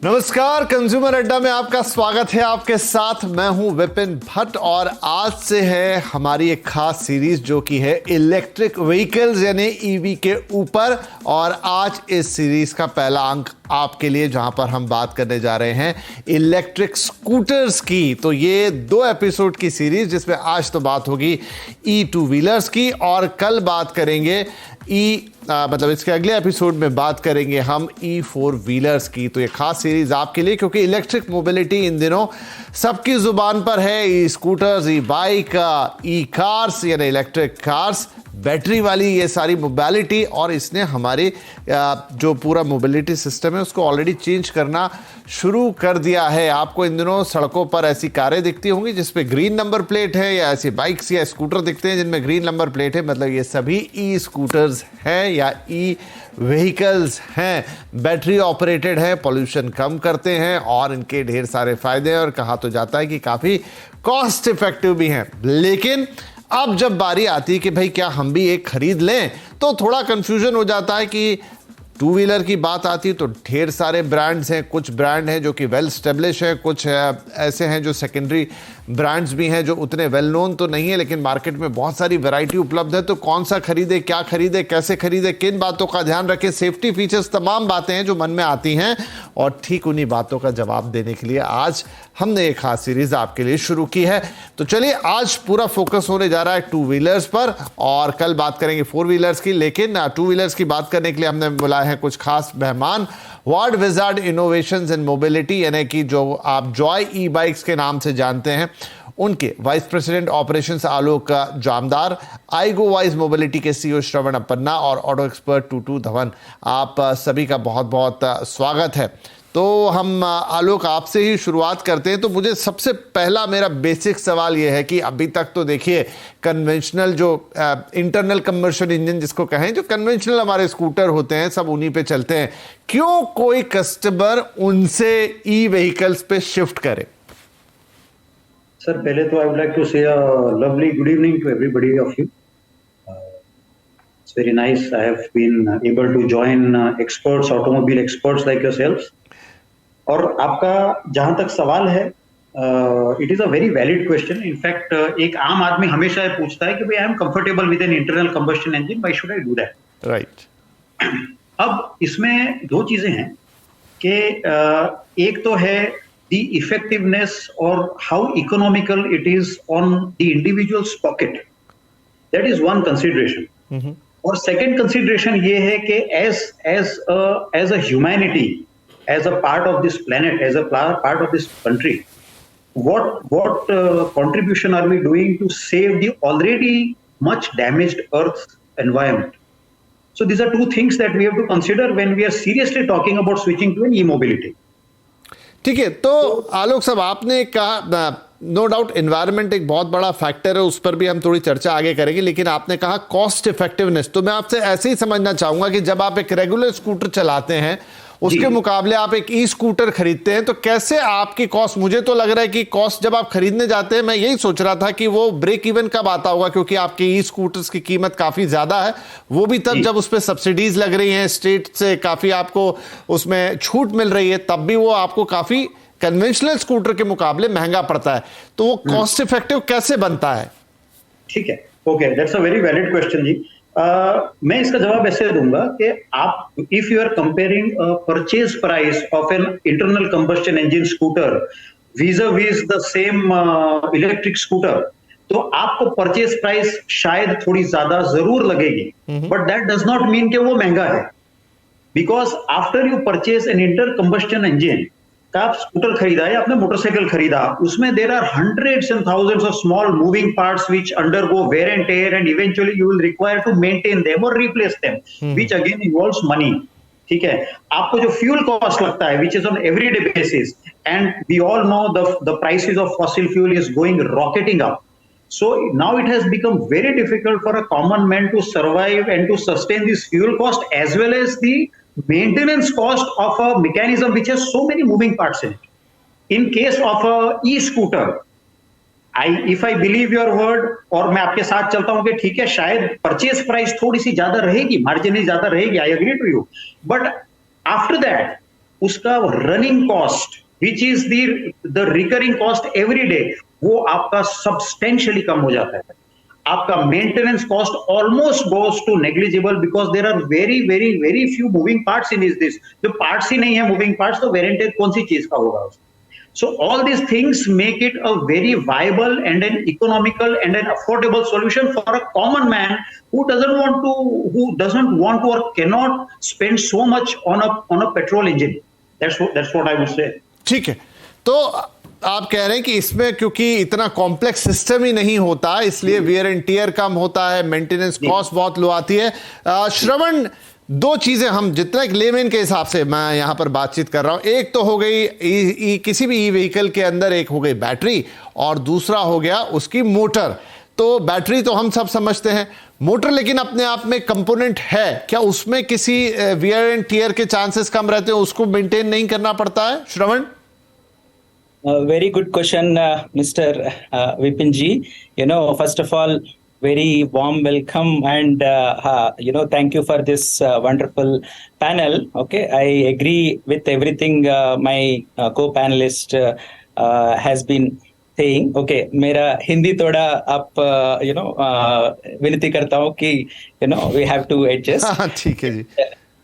नमस्कार, कंज्यूमर अड्डा में आपका स्वागत है। आपके साथ मैं हूं विपिन भट्ट और आज से है हमारी एक खास सीरीज जो कि है इलेक्ट्रिक व्हीकल्स यानी ईवी के ऊपर। और आज इस सीरीज का पहला अंक आपके लिए जहां पर हम बात करने जा रहे हैं इलेक्ट्रिक स्कूटर्स की। तो ये 2 एपिसोड की सीरीज जिसमें आज तो बात होगी ई2 व्हीलर्स की और कल बात करेंगे मतलब इसके अगले एपिसोड में बात करेंगे हम ई4 व्हीलर्स की। तो ये खास सीरीज आपके लिए क्योंकि इलेक्ट्रिक मोबिलिटी इन दिनों सबकी जुबान पर है। ई स्कूटर्स, ई बाइक, ई कार्स यानी इलेक्ट्रिक कार्स, बैटरी वाली ये सारी मोबिलिटी, और इसने हमारे जो पूरा मोबिलिटी सिस्टम है उसको ऑलरेडी चेंज करना शुरू कर दिया है। आपको इन दिनों सड़कों पर ऐसी कारें दिखती होंगी जिसपे ग्रीन नंबर प्लेट है, या ऐसी बाइक्स या स्कूटर दिखते हैं जिनमें ग्रीन नंबर प्लेट है, मतलब ये सभी ई स्कूटर्स हैं या ई व्हीकल्स हैं। बैटरी ऑपरेटेड है, पॉल्यूशन कम करते हैं और इनके ढेर सारे फायदे हैं और कहा तो जाता है कि काफ़ी कॉस्ट इफेक्टिव भी हैं। लेकिन अब जब बारी आती है कि भाई क्या हम भी एक खरीद लें, तो थोड़ा कंफ्यूजन हो जाता है कि 2 व्हीलर की बात आती है तो ढेर सारे ब्रांड्स हैं। कुछ ब्रांड हैं जो कि वेल स्टेब्लिश है, कुछ ऐसे हैं जो सेकेंडरी ब्रांड्स भी हैं जो उतने वेल नोन तो नहीं है, लेकिन मार्केट में बहुत सारी वैरायटी उपलब्ध है। तो कौन सा खरीदे, क्या खरीदे, कैसे खरीदे, किन बातों का ध्यान रखें, सेफ्टी फीचर्स, तमाम बातें हैं जो मन में आती हैं। और ठीक उन्हीं बातों का जवाब देने के लिए आज हमने एक खास सीरीज आपके लिए शुरू की है। तो चलिए आज पूरा फोकस होने जा रहा है 2 व्हीलर्स पर और कल बात करेंगे 4 व्हीलर्स की। लेकिन 2 व्हीलर्स की बात करने के लिए हमने बुलाए हैं कुछ खास मेहमान। वर्ल्ड विजार्ड इनोवेशंस इन मोबिलिटी यानी कि जो आप जॉय ई बाइक्स के नाम से जानते हैं, उनके वाइस प्रेसिडेंट ऑपरेशंस आलोक जामदार, आईगो वाइज मोबिलिटी के सीईओ श्रवण अपन्ना और ऑटो एक्सपर्ट टूटू धवन, आप सभी का बहुत बहुत स्वागत है। तो हम आलोक आपसे ही शुरुआत करते हैं। तो मुझे सबसे पहला मेरा बेसिक सवाल यह है कि अभी तक तो देखिए कन्वेंशनल जो इंटरनल कंबशन इंजन जिसको कहें, जो कन्वेंशनल हमारे स्कूटर होते हैं सब उन्हीं पे चलते हैं। क्यों कोई कस्टमर उनसे ई व्हीकल्स पे शिफ्ट करे? सर पहले तो I would like to say lovely good evening to everybody of you. It's very nice I have been able to join experts, automobile experts like yourself. और आपका जहां तक सवाल है, it is a very valid question. In fact एक आम आदमी हमेशा ये पूछता है कि भाई I am comfortable with an internal combustion engine, why should I do that? Right. अब इसमें 2 चीजें हैं कि एक तो है the effectiveness or how economical it is on the individual's pocket. That is one consideration. और second consideration ये है कि as a humanity, as a part of this planet, as a part of this country, what contribution are we doing to save the already much damaged Earth environment? So these are 2 things that we have to consider when we are seriously talking about switching to an e-mobility. ठीक है, तो आलोक साहब आपने कहा no doubt environment एक बहुत बड़ा factor है, उस पर भी हम थोड़ी चर्चा आगे करेंगे, लेकिन आपने कहा कॉस्ट इफेक्टिवनेस। तो मैं आपसे ऐसे ही समझना चाहूंगा कि जब आप एक रेगुलर स्कूटर चलाते हैं उसके मुकाबले आप एक ई स्कूटर खरीदते हैं तो कैसे आपकी कॉस्ट, मुझे तो लग रहा है कि कॉस्ट जब आप खरीदने जाते हैं, मैं यही सोच रहा था कि वो ब्रेक इवन कब आता होगा, क्योंकि आपके ई स्कूटर्स की कीमत काफी ज्यादा है, वो भी तब जब उस पर सब्सिडीज लग रही हैं, स्टेट से काफी आपको उसमें छूट मिल रही है, तब भी वो आपको काफी कन्वेंशनल स्कूटर के मुकाबले महंगा पड़ता है। तो वो कॉस्ट इफेक्टिव कैसे बनता है? ठीक है, okay, that's a very valid question जी। मैं इसका जवाब ऐसे दूंगा कि आप if you are comparing purchase price of an internal combustion engine scooter vis-a-vis the same electric scooter, तो आपको परचेज प्राइस शायद थोड़ी ज्यादा जरूर लगेगी, but that does not mean कि वो महंगा है। Because after you purchase an inter combustion engine, आप स्कूटर खरीदा या आपने मोटरसाइकिल खरीदा, उसमें there are hundreds and thousands of small moving parts which undergo wear and tear and eventually you will require to maintain them or replace them, which again involves money. ठीक है, आपको जो fuel cost लगता है which is on everyday basis, and we all know the prices of fossil fuel is going rocketing up. So now it has become very difficult for a common man to survive and to sustain this fuel cost as well as the maintenance cost of a mechanism which has so many moving parts in it. In case of a e-scooter, if I believe your word और मैं आपके साथ चलता हूं कि ठीक है शायद परचेज प्राइस थोड़ी सी ज्यादा रहेगी, मार्जिनली ज्यादा रहेगी, I agree to you, but after that उसका running cost which is the recurring cost every day, वो आपका सब्सटेंशियली कम हो जाता है। आपका maintenance cost almost goes to negligible because there are very very very few moving parts in is this. जो parts ही नहीं है मूविंग पार्ट्स, तो वेर एंड टेयर कौन सी चीज का होगा उसका? So all these things make it a very viable and an economical and an affordable solution for a common man who doesn't want to or cannot spend so much on a petrol engine. That's what I would say. ठीक है, तो आप कह रहे हैं कि इसमें क्योंकि इतना कॉम्प्लेक्स सिस्टम ही नहीं होता, इसलिए वियर एंड टीयर कम होता है, मेंटेनेंस कॉस्ट बहुत लो आती है। श्रवण, दो चीजें हम जितना एक लेमैन के हिसाब से मैं यहां पर बातचीत कर रहा हूं, एक तो हो गई किसी भी ई व्हीकल के अंदर एक हो गई बैटरी और दूसरा हो गया उसकी मोटर। तो बैटरी तो हम सब समझते हैं, मोटर लेकिन अपने आप में कंपोनेंट है, क्या उसमें किसी वियर एंड टीयर के चांसेस कम रहते हैं, उसको मेंटेन नहीं करना पड़ता है? श्रवण, very good question, Mr. Vipin ji. First of all, very warm welcome and thank you for this wonderful panel. Okay, I agree with everything my co-panelist has been saying. Okay, मेरा हिंदी थोड़ा आप विनती करता हूँ कि we have to adjust. हाँ, ठीक है जी।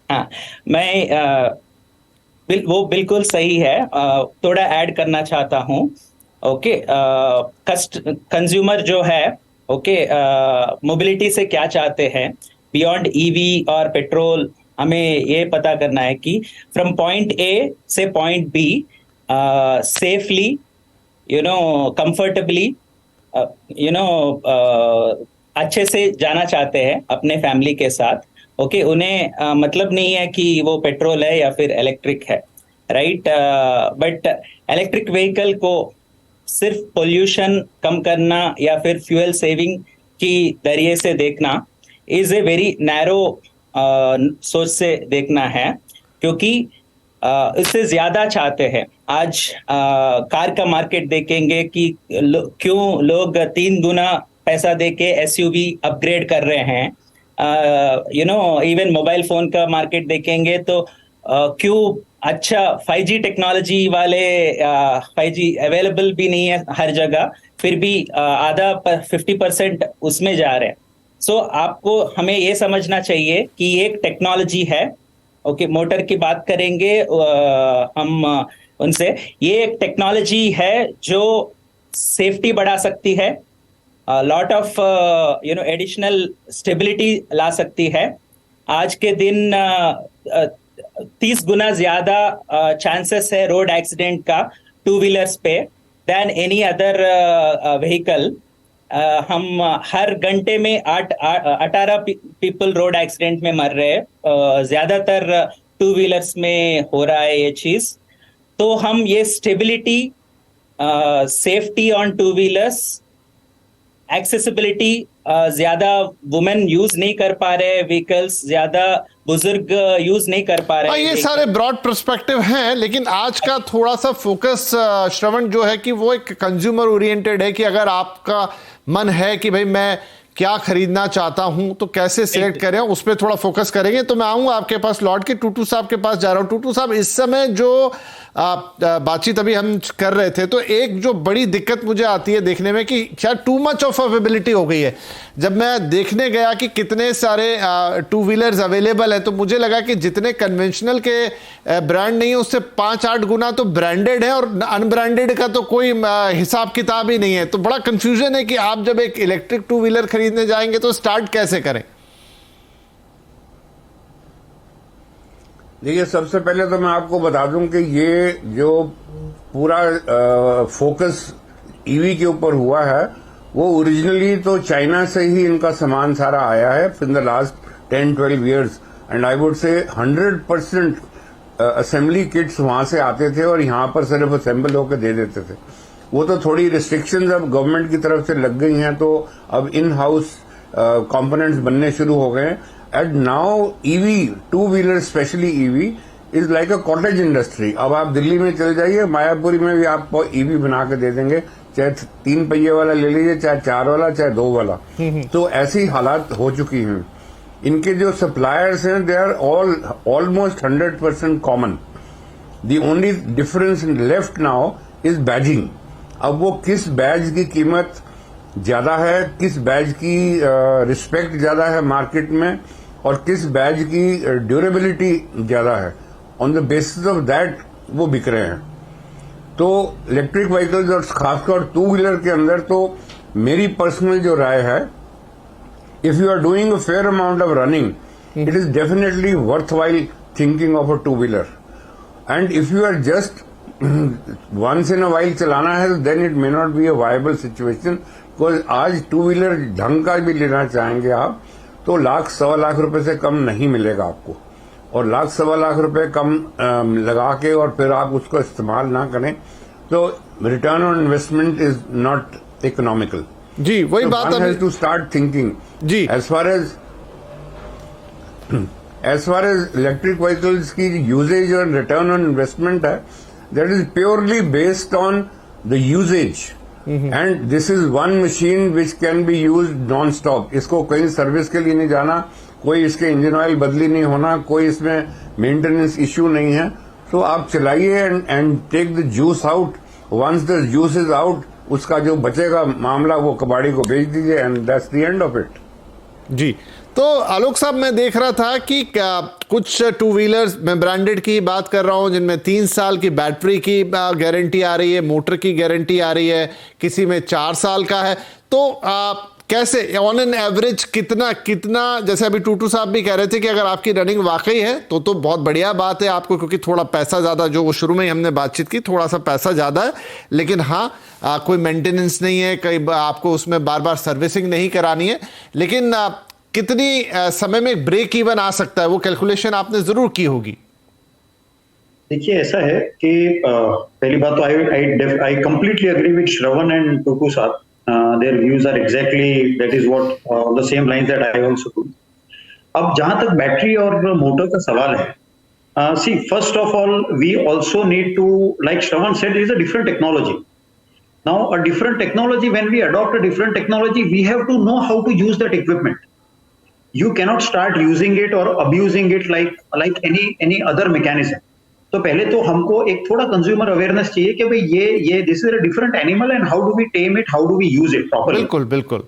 हाँ, मैं वो बिल्कुल सही है, थोड़ा ऐड करना चाहता हूँ। ओके, कंज्यूमर जो है, ओके, मोबिलिटी से क्या चाहते हैं बियॉन्ड ईवी और पेट्रोल, हमें ये पता करना है कि फ्रॉम पॉइंट ए से पॉइंट बी सेफली, कंफर्टेबली, अच्छे से जाना चाहते हैं अपने फैमिली के साथ। ओके, उन्हें मतलब नहीं है कि वो पेट्रोल है या फिर इलेक्ट्रिक है, राइट? बट इलेक्ट्रिक व्हीकल को सिर्फ पोल्यूशन कम करना या फिर फ्यूल सेविंग की जरिए से देखना इज ए वेरी नैरो सोच से देखना है, क्योंकि इससे ज्यादा चाहते हैं। आज कार का मार्केट देखेंगे कि क्यों लोग 3 गुना पैसा देके एसयूवी अपग्रेड कर रहे हैं। इवन मोबाइल फोन का मार्केट देखेंगे तो क्यों अच्छा 5G टेक्नोलॉजी वाले 5G अवेलेबल भी नहीं है हर जगह, फिर भी आधा 50% उसमें जा रहे हैं। सो आपको हमें ये समझना चाहिए कि एक टेक्नोलॉजी है। ओके, मोटर की बात करेंगे हम उनसे, ये एक टेक्नोलॉजी है जो सेफ्टी बढ़ा सकती है, लॉट ऑफ एडिशनल स्टेबिलिटी ला सकती है। आज के दिन 30 गुना ज्यादा चांसेस है रोड एक्सीडेंट का 2 व्हीलर्स पे देन एनी अदर व्हीकल। हम हर घंटे में 18 पीपल रोड एक्सीडेंट में मर रहे हैं, ज्यादातर 2 व्हीलर्स में हो रहा है ये चीज। तो हम ये stability, safety on 2 wheelers, accessibility, ज्यादा वुमेन यूज नहीं कर पा रहे व्हीकल्स, ज्यादा बुजुर्ग यूज नहीं कर पा रहे। ये सारे ब्रॉड पर्सपेक्टिव हैं, लेकिन आज का थोड़ा सा फोकस श्रवण जो है कि वो एक कंज्यूमर ओरिएंटेड है कि अगर आपका मन है कि भाई मैं क्या खरीदना चाहता हूं तो कैसे सिलेक्ट करें, उस पर थोड़ा फोकस करेंगे। तो मैं आऊंगा आपके पास लौट के, टूटू साहब के पास जा रहा हूं। टूटू साहब, इस समय जो बातचीत अभी हम कर रहे थे, तो एक जो बड़ी दिक्कत मुझे आती है देखने में कि क्या टू मच ऑफ अवेलेबिलिटी हो गई है। जब मैं देखने गया कि कितने सारे 2 व्हीलर्स अवेलेबल है, तो मुझे लगा कि जितने कन्वेंशनल के ब्रांड नहीं है उससे 5-8 गुना तो ब्रांडेड है, और अनब्रांडेड का तो कोई हिसाब किताब ही नहीं है। तो बड़ा कंफ्यूजन है कि आप जब एक इलेक्ट्रिक 2 व्हीलर खरीदने जाएंगे तो स्टार्ट कैसे करें? देखिए, सबसे पहले तो मैं आपको बता दूं कि ये जो पूरा फोकस ईवी के ऊपर हुआ है, वो ओरिजिनली तो चाइना से ही इनका सामान सारा आया है in the last 10-12 years, and I would say 100% assembly kits वहां से आते थे और यहां पर सिर्फ असेंबल होकर दे देते थे। वो तो थोड़ी रिस्ट्रिक्शंस अब गवर्नमेंट की तरफ से लग गई हैं, तो अब इन हाउस कंपोनेंट्स बनने शुरू हो गए। And now EV, 2 wheeler specially EV is like a cottage industry. अब आप दिल्ली में चले जाइए, मायापुरी में भी आपको ईवी बना के दे देंगे, चाहे 3 पहिए वाला ले लीजिए, चाहे 4 वाला, चाहे 2 वाला। तो ऐसी हालात हो चुकी हैं। इनके जो सप्लायर्स हैं, they are almost 100% common. The only difference left now is badging. अब वो किस बैज की कीमत ज्यादा है, किस बैज की रिस्पेक्ट ज्यादा है मार्केट में, और किस बैज की ड्यूरेबिलिटी ज्यादा है, on the basis of that वो बिक रहे हैं। तो इलेक्ट्रिक व्हीकल्स और खासकर टू व्हीलर के अंदर तो मेरी पर्सनल जो राय है, if you are doing a fair amount of running, it is definitely worth while thinking of a two wheeler. And if you are just once in a while चलाना है, then it may not be a viable situation. Because आज two wheeler ढंग का भी लेना चाहेंगे आप तो लाख सवा लाख रुपए से कम नहीं मिलेगा आपको, और लाख सवा लाख रुपए कम लगा के और फिर आप उसको इस्तेमाल ना करें तो return on investment is not economical. जी वही बात है, टू स्टार्ट थिंकिंग जी as far as electric vehicles की यूजेज और रिटर्न ऑन इन्वेस्टमेंट है, that is purely based on the usage. And this is one machine which can be use non stop. इसको कहीं सर्विस के लिए नहीं जाना, कोई इसके इंजन ऑयल बदली नहीं होना, कोई इसमें मेंटेनेंस इश्यू नहीं है। तो आप चलाइए and take the juice out. Once the juice is out, उसका जो बचेगा मामला वो कबाड़ी को बेच दीजिए, and that's the end of it. जी तो आलोक साहब, मैं देख रहा था कि कुछ टू व्हीलर्स, मैं ब्रांडेड की बात कर रहा हूं, जिनमें 3 साल की बैटरी की गारंटी आ रही है, मोटर की गारंटी आ रही है, किसी में 4 साल का है। तो कैसे ऑन एन एवरेज कितना जैसे अभी टूटू साहब भी कह रहे थे कि अगर आपकी रनिंग वाकई है तो बहुत बढ़िया बात है आपको, क्योंकि थोड़ा पैसा ज़्यादा, जो वो शुरू में ही हमने बातचीत की, थोड़ा सा पैसा ज़्यादा है, लेकिन हाँ कोई मेंटेनेंस नहीं है, कई आपको उसमें बार बार सर्विसिंग नहीं करानी है। लेकिन कितनी समय में ब्रेक इवन आ सकता है, वो कैलकुलेशन आपने जरूर की होगी। देखिए ऐसा है कि पहली बात तो I completely agree with Shravan and Tutu साहब। Their views are exactly that is what the same lines that I also do. अब जहां तक बैटरी और मोटर का सवाल है, see first of all we also need to, like Shravan said, it is a different technology. Now a different technology, when we adopt a different technology, we have to know how to use that equipment. You cannot start using it or abusing it like any other mechanism. तो पहले तो हमको एक थोड़ा consumer awareness चाहिए कि भाई ये this is a different animal and how do we tame it, how do we use it properly. बिल्कुल बिल्कुल।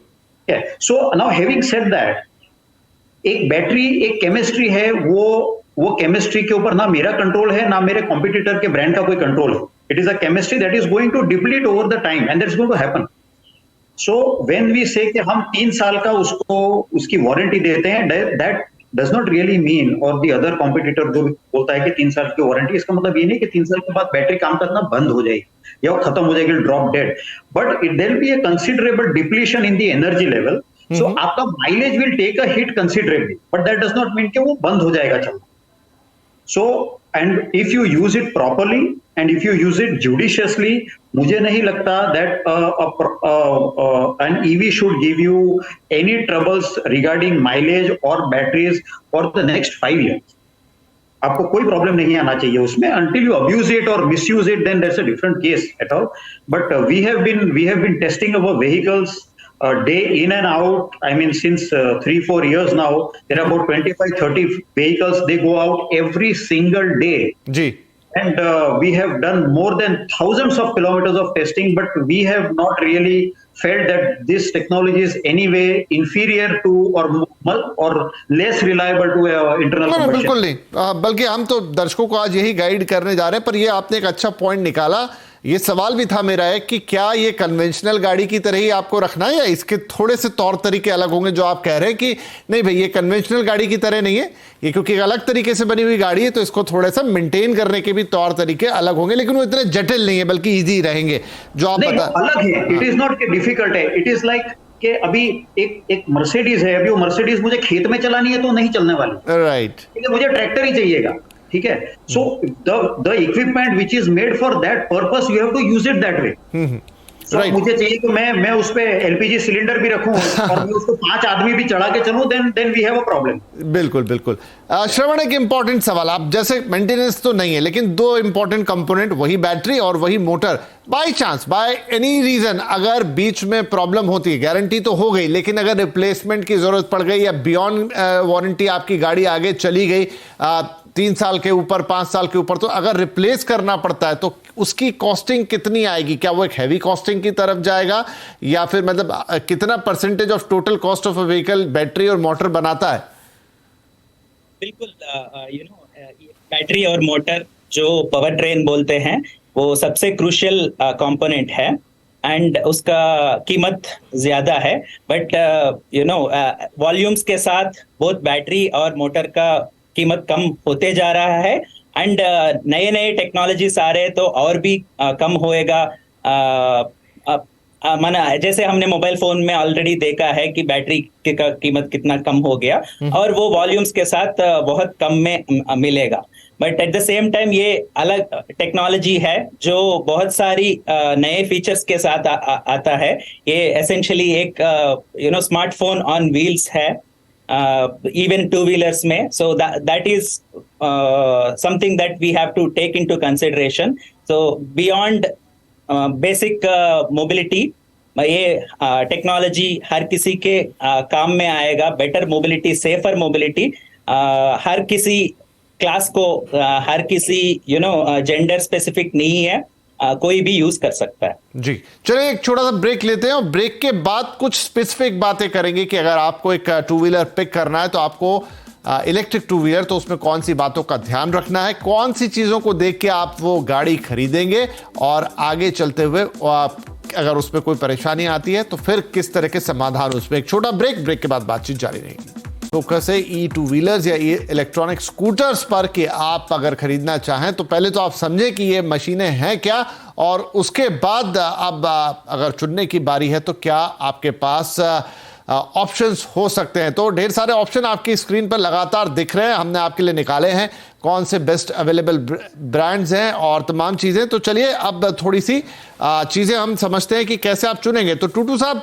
So now having said that, एक बैटरी एक केमिस्ट्री है, वो केमिस्ट्री के ऊपर ना मेरा कंट्रोल है ना मेरे कॉम्पिटिटर के ब्रांड का कोई कंट्रोल है। It is a chemistry that is going to deplete over the time and that's going to happen. So when we say कि हम 3 साल का उसकी वारंटी देते हैं, that does not really mean, और the other competitor जो बोलता है कि 3 साल की वारंटी, इसका मतलब ये नहीं कि 3 साल के बाद बैटरी काम करना बंद हो जाएगी या वो खत्म हो जाएगी, drop dead, but it there be a considerable depletion in the energy level. So आपका mileage will take a hit considerably, but that does not mean कि वो बंद हो जाएगा चलना। So and if you use it properly and if you use it judiciously, मुझे नहीं लगता that an EV should give you any troubles regarding mileage or batteries for the next 5 years. आपको कोई प्रॉब्लम नहीं आना चाहिए उसमें, until you abuse it or misuse it, then that's a different case at all. But we have been testing our vehicles day in and out. I mean, since 3-4 years now, there are about 25-30 vehicles. They go out every single day. Ji. And we have done more than thousands of kilometers of testing, but we have not really felt that this technology is anyway inferior to or less reliable to internal combustion. बिल्कुल नहीं, बल्कि हम तो दर्शकों को आज यही guide करने जा रहे हैं। पर ये आपने एक अच्छा पॉइंट निकाला, ये सवाल भी था मेरा है कि क्या ये कन्वेंशनल गाड़ी की तरह ही आपको रखना है या इसके थोड़े से तौर तरीके अलग होंगे, जो आप कह रहे हैं कि नहीं भाई ये कन्वेंशनल गाड़ी की तरह नहीं है, ये क्योंकि अलग तरीके से बनी हुई गाड़ी है तो इसको थोड़ा सा मेंटेन करने के भी तौर तरीके अलग होंगे, लेकिन वो इतने जटिल नहीं है बल्कि इजी रहेंगे जो आप बता। अलग है, इट इज नॉट डिफिकल्ट है, इट इज लाइक कि अभी एक मर्सिडीज है, अभी वो मर्सिडीज मुझे खेत में चलानी है तो नहीं चलने वाली, राइट, मुझे ट्रैक्टर ही चाहिएगा, ठीक है। So the equipment which is made for that purpose, you have to use it that way. Right. मुझे चाहिए कि मैं उस पे एलपीजी सिलेंडर भी रखूं और मैं उसको 5 आदमी भी चढ़ा के चलूं, then we have a problem. बिल्कुल बिल्कुल। श्रवण, एक इंपॉर्टेंट सवाल, आप जैसे मेंटेनेंस तो नहीं है लेकिन 2 इंपॉर्टेंट कंपोनेंट, वही बैटरी और वही motor, by chance by any reason अगर बीच में प्रॉब्लम होती है, गारंटी तो हो गई लेकिन अगर रिप्लेसमेंट की जरूरत पड़ गई या बियॉन्ड वारंटी आपकी गाड़ी आगे चली गई, 3 साल के ऊपर, 5 साल के ऊपर, तो अगर रिप्लेस करना पड़ता है तो उसकी कॉस्टिंग कितनी आएगी? क्या वो एक हैवी कॉस्टिंग की तरफ जाएगा, या फिर मतलब कितना percentage of total cost of a vehicle battery और मोटर बनाता है? बिल्कुल, बैटरी और मोटर जो पावर ट्रेन बोलते हैं वो सबसे क्रूशियल कंपोनेंट है, एंड उसका कीमत ज्यादा है। बट वॉल्यूम्स के साथ बहुत बैटरी और मोटर का कीमत कम होते जा रहा है, एंड नए नए टेक्नोलॉजीज आ रहे तो और भी कम होएगा। माना जैसे हमने मोबाइल फोन में ऑलरेडी देखा है कि बैटरी का कीमत कितना कम हो गया, और वो वॉल्यूम्स के साथ बहुत कम में मिलेगा। But at the same time ये अलग टेक्नोलॉजी है जो बहुत सारी नए फीचर्स के साथ आता है। ये एसेंशियली एक स्मार्टफोन ऑन व्हील्स है, इवन टू व्हीलर्स में। So that is something that we have to take into consideration. So beyond basic mobility, ये टेक्नोलॉजी हर किसी के काम में आएगा। बेटर मोबिलिटी, सेफर मोबिलिटी, हर किसी क्लास को, हर किसी जेंडर स्पेसिफिक नहीं है, कोई भी यूज कर सकता है। जी, चलिए एक छोटा सा ब्रेक लेते हैं और ब्रेक के बाद कुछ स्पेसिफिक बातें करेंगे कि अगर आपको एक टू व्हीलर पिक करना है तो आपको इलेक्ट्रिक टू व्हीलर, तो उसमें कौन सी बातों का ध्यान रखना है, कौन सी चीजों को देख के आप वो गाड़ी खरीदेंगे, और आगे चलते हुए अगर उसमें कोई परेशानी आती है तो फिर किस तरह के समाधान उसमें। एक छोटा ब्रेक के बाद बातचीत जारी रहेगी। फोकस है ई टू व्हीलर्स या ई इलेक्ट्रॉनिक स्कूटर्स पर कि आप अगर खरीदना चाहें तो पहले तो आप समझें कि ये मशीनें हैं क्या, और उसके बाद अब अगर चुनने की बारी है तो क्या आपके पास ऑप्शंस हो सकते हैं। तो ढेर सारे ऑप्शन आपकी स्क्रीन पर लगातार दिख रहे हैं, हमने आपके लिए निकाले हैं कौन से बेस्ट अवेलेबल ब्रांड्स हैं और तमाम चीज़ें। तो चलिए अब थोड़ी सी चीज़ें हम समझते हैं कि कैसे आप चुनेंगे। तो टूटू साहब,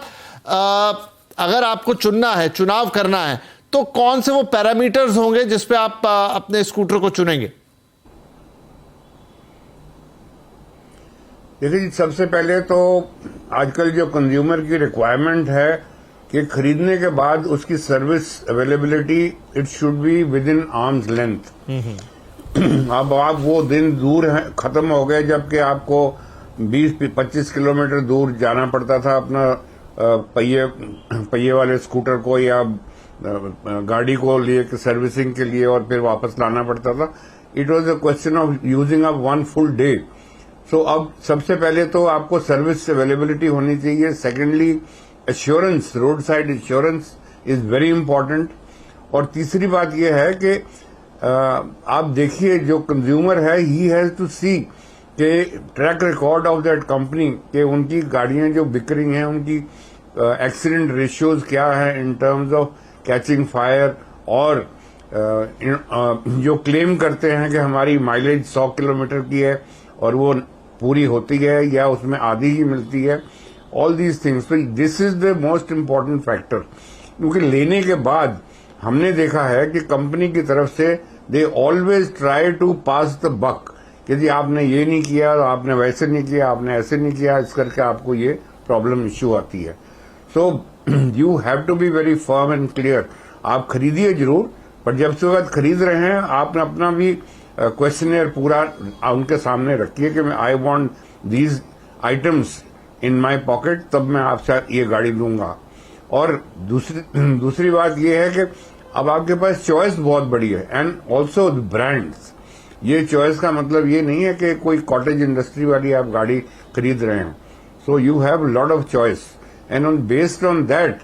अगर आपको चुनना है, चुनाव करना है, तो कौन से वो पैरामीटर्स होंगे जिस पे आप अपने स्कूटर को चुनेंगे? देखिए, सबसे पहले तो आजकल जो कंज्यूमर की रिक्वायरमेंट है कि खरीदने के बाद उसकी service availability it should be with in arms length. अब आप वो दिन दूर हैं, खत्म हो गए जबकि आपको 20-25 किलोमीटर दूर जाना पड़ता था अपना पहिए वाले स्कूटर को या गाड़ी को लिए सर्विसिंग के लिए, और फिर वापस लाना पड़ता था। It was a question of using up 1 full day. So अब सबसे पहले तो आपको सर्विस अवेलेबिलिटी होनी चाहिए। Secondly, assurance, road side insurance is very important. और तीसरी बात यह है कि आप देखिए जो कंज्यूमर है, ही हैज टू सी के track record of that company, के उनकी गाड़ियां जो बिक रही हैं उनकी एक्सीडेंट रेशियोज क्या है in terms of catching fire, और जो क्लेम करते हैं कि हमारी माइलेज 100 किलोमीटर की है और वो पूरी होती है या उसमें आधी ही मिलती है। ऑल दीज थिंग्स, तो this is the most important factor. क्योंकि लेने के बाद हमने देखा है कि कंपनी की तरफ से they always try to pass the buck, कि जी आपने ये नहीं किया, आपने वैसे नहीं किया, आपने ऐसे नहीं किया, इस करके आपको ये प्रॉब्लम इश्यू आती है। So you have to be very firm and clear. आप खरीदिए जरूर, पर जब से वक्त खरीद रहे हैं आपने अपना भी क्वेश्चनर पूरा उनके सामने रखिए कि मैं I want these items in my pocket, तब मैं आपसे ये गाड़ी लूंगा। और दूसरी बात ये है कि अब आपके पास चॉइस बहुत बड़ी है, एंड ऑल्सो ब्रांड्स। ये चॉइस का मतलब ये नहीं है कि कोई कॉटेज इंडस्ट्री वाली आप गाड़ी खरीद रहे हैं। So you have lot of choice, and on based on that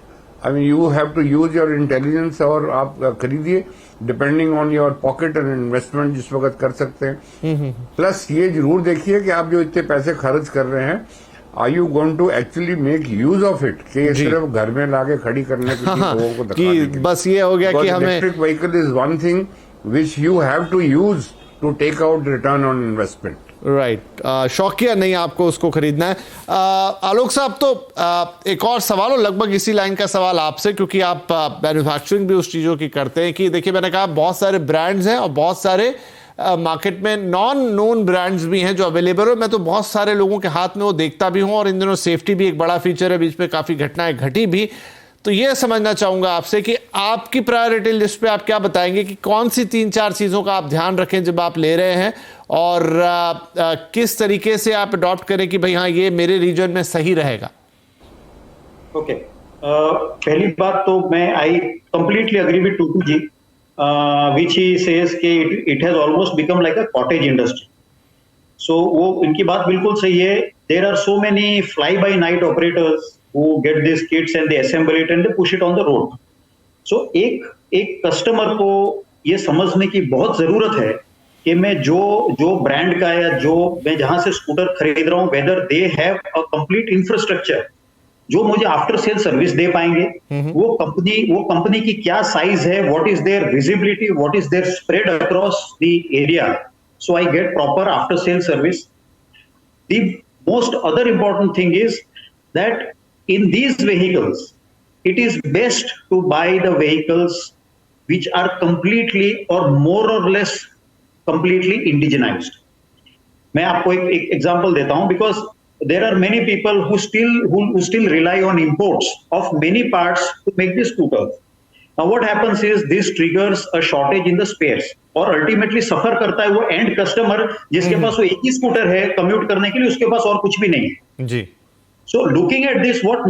I mean you have to use your intelligence, और आप खरीदिए depending on your pocket and investment जिस वक्त कर सकते हैं। प्लस ये जरूर देखिए कि आप जो इतने पैसे खर्च कर रहे हैं, are you going to actually make use of it, कि ये सिर्फ घर में लाके खड़ी करने के लिए लोगों को दिखाने के लिए। बस ये हो गया कि हमें electric vehicle is one thing which you have to use to take out return on investment. Right, शौकिया नहीं आपको उसको खरीदना है। आलोक साहब, तो एक और सवाल हो लगभग इसी लाइन का सवाल आपसे, क्योंकि आप मैन्युफैक्चरिंग भी उस चीज़ों की करते हैं कि देखिए मैंने कहा बहुत सारे ब्रांड्स हैं और बहुत सारे मार्केट में नॉन नोन ब्रांड्स भी हैं जो अवेलेबल हो। मैं तो बहुत सारे लोगों के हाथ में वो देखता भी हूँ, और इन दिनों सेफ्टी भी एक बड़ा फीचर है, बीच में काफ़ी घटनाएं घटी भी। तो ये समझना चाहूंगा आपसे कि आपकी प्रायोरिटी लिस्ट पे आप क्या बताएंगे कि कौन सी 3-4 चीजों का आप ध्यान रखें जब आप ले रहे हैं, और किस तरीके से आप अडॉप्ट करें कि भाई हाँ ये मेरे रीजन में सही रहेगा। ओके, पहली बात तो मैं I completely agree with Tutu ji, which he says कि it has almost become like a cottage industry. So वो इनकी बात बिल्कुल सही है। There are so many fly by night operators who get these kits and they assemble it and they push it on the road. So एक customer को ये समझने की बहुत जरूरत है कि मैं जो ब्रांड का या जो मैं जहां से स्कूटर खरीद रहा हूं, whether they have a complete infrastructure जो मुझे आफ्टर सेल सर्विस दे पाएंगे, वो कंपनी की क्या साइज है, what is there visibility, what is their spread across the area, so I get proper after sale service. The most other important thing is that in these vehicles, it is best to buy the vehicles which are completely or more or less completely indigenized. मैं आपको एक example देता हूं, because there are many people who still rely on imports of many parts to make the scooters. Now what happens is this triggers a shortage in the spares, और ultimately सफर करता है वो and customer जिसके पास वो एक ही scooter है commute करने के लिए, उसके पास और कुछ भी नहीं है जी। So looking at this, what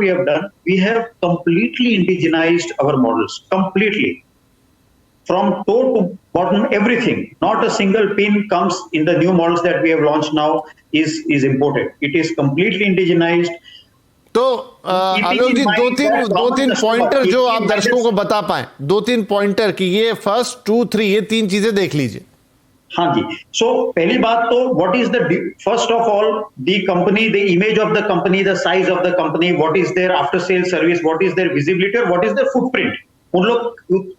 we have done, we have completely indigenized our models, completely. From toe to bottom, everything. Not a single pin comes in the new models that we have launched now is imported. It is completely indigenized. तो आलोक जी दो तीन pointer जो आप दर्शकों को बता पाए, 2-3 pointer कि ये फर्स्ट 2, 3 ये 3 चीजें देख लीजिए। हाँ जी, सो पहली बात तो what is the first of all the company, the image of the company, the size of the company, what is there after sale service, what is there visibility और व्हाट इज देयर फुटप्रिंट। उन लोग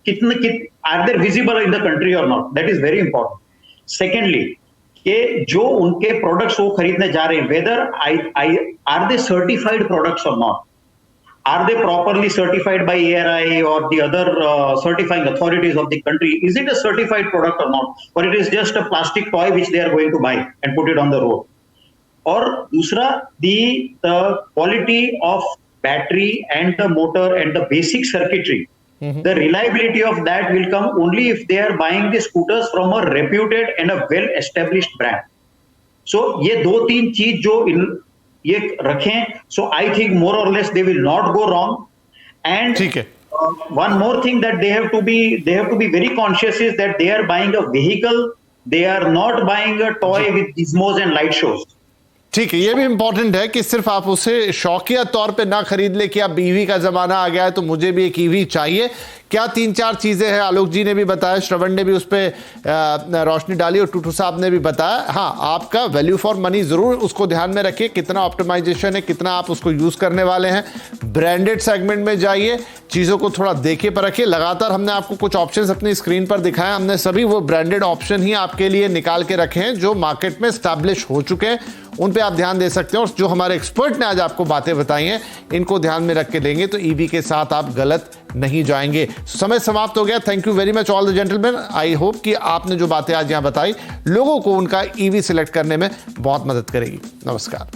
कितने are there visible in the country और not, that is very important. Secondly कि जो उनके products वो खरीदने जा रहे हैं, whether are they certified products और not, are they properly certified by ARI or the other certifying authorities of the country? Is it a certified product or not, or it is just a plastic toy which they are going to buy and put it on the road? और दूसरा, the quality of battery and the motor and the basic circuitry, the reliability of that will come only if they are buying the scooters from a reputed and a well established brand. So ये 2-3 चीज जो ये रखें, so I think more or less they will not go wrong. And one more thing that they have to be very conscious is that they are buying a vehicle, they are not buying a toy with gizmos and light shows. ठीक है, ये भी important है कि सिर्फ आप उसे शौकिया तौर पे ना खरीद ले कि अब ईवी का जमाना आ गया है तो मुझे भी एक ईवी चाहिए। क्या 3-4 चीजें हैं, आलोक जी ने भी बताया, श्रवण ने भी उस पर रोशनी डाली और टूटू साहब ने भी बताया। हाँ, आपका वैल्यू फॉर मनी जरूर उसको ध्यान में रखिए, कितना ऑप्टिमाइजेशन है, कितना आप उसको यूज करने वाले हैं। ब्रांडेड सेगमेंट में जाइए, चीजों को थोड़ा देखिए परखिए। लगातार हमने आपको कुछ ऑप्शंस अपनी स्क्रीन पर दिखाए, हमने सभी वो ब्रांडेड ऑप्शन ही आपके लिए निकाल के रखे हैं जो मार्केट में स्टैब्लिश हो चुके हैं, उन पे आप ध्यान दे सकते हैं। और जो हमारे एक्सपर्ट ने आज आपको बातें बताई हैं, इनको ध्यान में रख के लेंगे तो ईवी के साथ आप गलत नहीं जाएंगे। समय समाप्त हो गया। Thank you very much all the gentleman. I hope कि आपने जो बातें आज यहां बताई लोगों को उनका ईवी सिलेक्ट करने में बहुत मदद करेगी। नमस्कार।